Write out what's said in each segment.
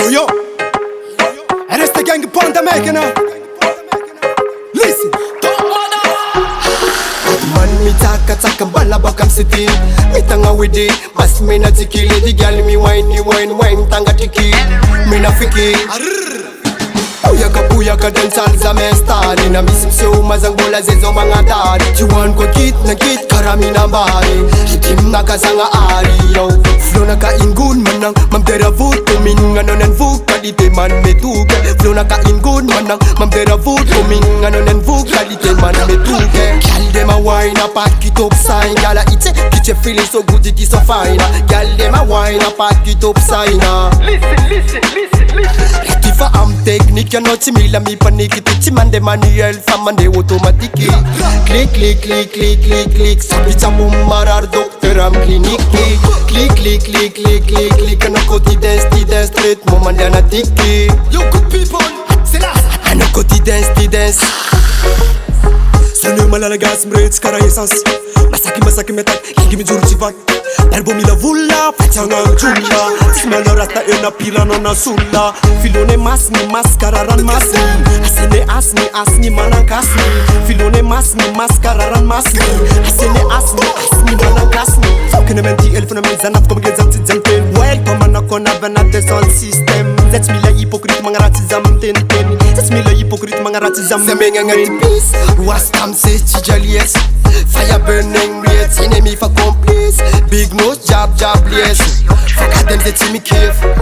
Yo, RST GANG ponta mekena. Listen. Man mi taka bala bakam city. Mi tanga with it. Mas mi na tikili. The girl mi wine tanga tiki. Mi na fiki. Puyaka dancehall za mestari. Na misim se umazang bola zezo mga dari. Jiwan ko kit na kit karami na bari. Hitim na kasanga ari yo. Flow na ka ingun manang mamdera voot. Kuming ano nan vuk kalite man metuke. Flow na ka ingun manang mamdera voot. Kuming ano nan vuk kalite man metuke. Gal dem a wine a pack it up sign. Gala itse kiche feeling so good it is so fine. Gal dem a wine a pack it up sign. Listen. Rectifa am technique ya not simila mi paniki. Tichi mande manuel famande automatique. Click Sabicha mumarar docteur am clinique. Click Ano koti dance straight moment yana tiki. Yo good people, c'est là. Ano koti dance. Sanu malala gas mrets kara essence. Masaki metak higi mijuru chivak. Darbo mila vulla pachanga chula. Smell rasta ena pila nona sulla. Filone masni maskararan masni. Asene asni manankasni. Filone masni maskararan masni. Asene asni manankasni. Kene menti elf na mezanaf kom gezam tzanten. Welcome anakona venate sound system. Zets mila hypocrite mangarati zam tenten. Zets mila hypocrite mangarati zam. Semenga ngati peace. Was tam se chijalies. Fire burning rates. Enemy for complice. Big nose jab yes. Fuck at them zets me careful.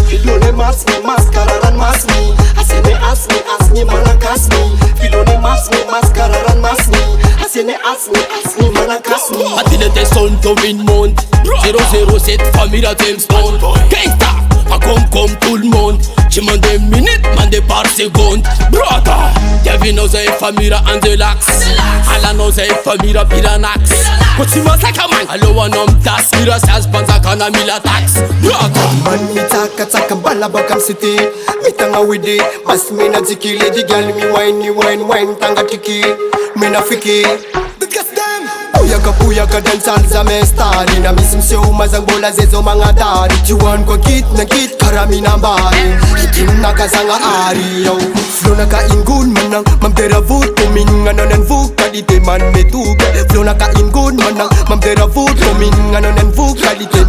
Filone masni maskararan masni. Asene asni manankasni. Filone masni maskararan masni. Asene asni manankasni. Atine te son to win monde 007 famille à James Bond. Gangsta, pas comme tout le monde. Tu m'en des minutes, m'en des par seconde. Brother, y'a vu nos famille à Andelax. Ala nos famille à Piranax. Quand tu m'as sac à man, allo un homme tas. Mira sas banza kana mila tax. Brother, man mi taka bala bakam city. Mi tanga with it. Mas mi na tikili. The girl mi wine tanga tiki. Mi na fiki. Puyaka dancehall za mestari. Na misim se umazang bola zezo mga dari. Jiwan ko kit na kit karami na bari. Hitim na kasanga ari yo. Flow na ka ingun manang mamdera voot. Kuming ano nan vuk kalite man metuke. Flow na ka ingun manang mamdera voot. Kuming ano nan vuk kalite